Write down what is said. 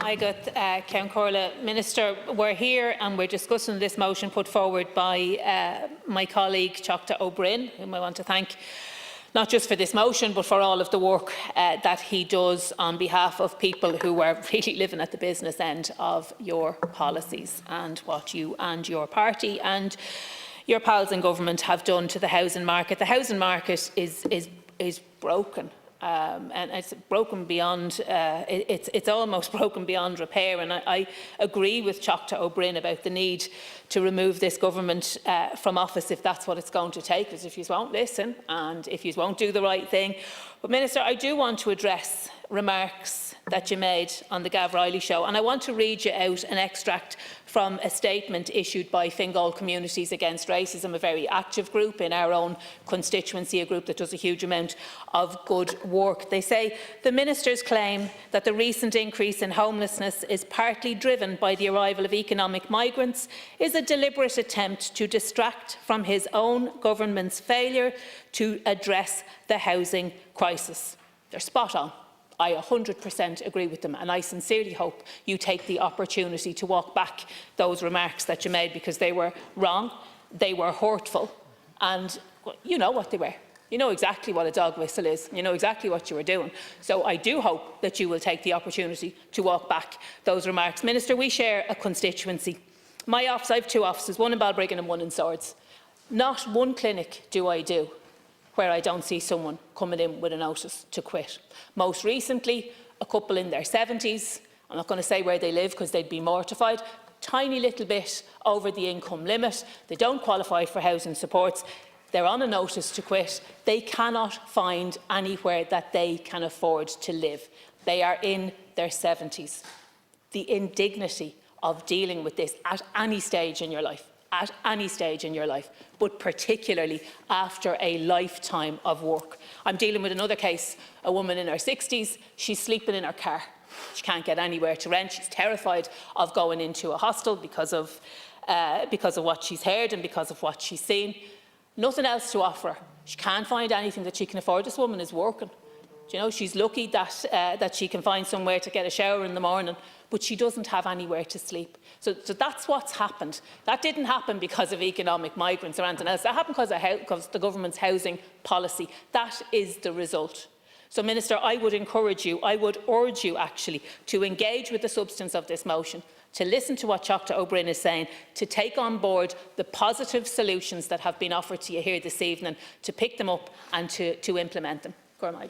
I got Count Corla. Minister, we're here and we're discussing this motion put forward by my colleague Teachta O'Brien, whom I want to thank not just for this motion but for all of the work that he does on behalf of people who are really living at the business end of your policies and what you and your party and your pals in government have done to the housing market. The housing market is broken. And it's broken beyond, it's almost broken beyond repair. And I agree with Teachta O'Brien about the need to remove this government from office if that's what it's going to take, because if you won't listen and if you won't do the right thing. But Minister, I do want to address remarks that you made on the Gav Riley show, and I want to read you out an extract from a statement issued by Fingal Communities Against Racism, a very active group in our own constituency, a group that does a huge amount of good work. They say, the Minister's claim that the recent increase in homelessness is partly driven by the arrival of economic migrants is a deliberate attempt to distract from his own government's failure to address the housing crisis. They're spot on. I 100% agree with them, and I sincerely hope you take the opportunity to walk back those remarks that you made, because they were wrong, they were hurtful, and you know what they were. You know exactly what a dog whistle is. You know exactly what you were doing. So I do hope that you will take the opportunity to walk back those remarks. Minister, we share a constituency. My office, I have two offices, one in Balbriggan and one in Swords. Not one clinic do I do where I don't see someone coming in with a notice to quit. Most recently, a couple in their 70s, I'm not going to say where they live because they'd be mortified, tiny little bit over the income limit, they don't qualify for housing supports, they're on a notice to quit, they cannot find anywhere that they can afford to live. They are in their 70s. The indignity of dealing with this at any stage in your life, but particularly after a lifetime of work. I'm dealing with another case, a woman in her 60s, she's sleeping in her car. She can't get anywhere to rent, she's terrified of going into a hostel because of what she's heard and because of what she's seen. Nothing else to offer. She can't find anything that she can afford. This woman is working. You know, she's lucky that she can find somewhere to get a shower in the morning, but she doesn't have anywhere to sleep. So that's what's happened. That didn't happen because of economic migrants or anything else. That happened because of the government's housing policy. That is the result. So, Minister, I would encourage you, I would urge you actually to engage with the substance of this motion, to listen to what Teachta O'Brien is saying, to take on board the positive solutions that have been offered to you here this evening, to pick them up and to implement them. Go on,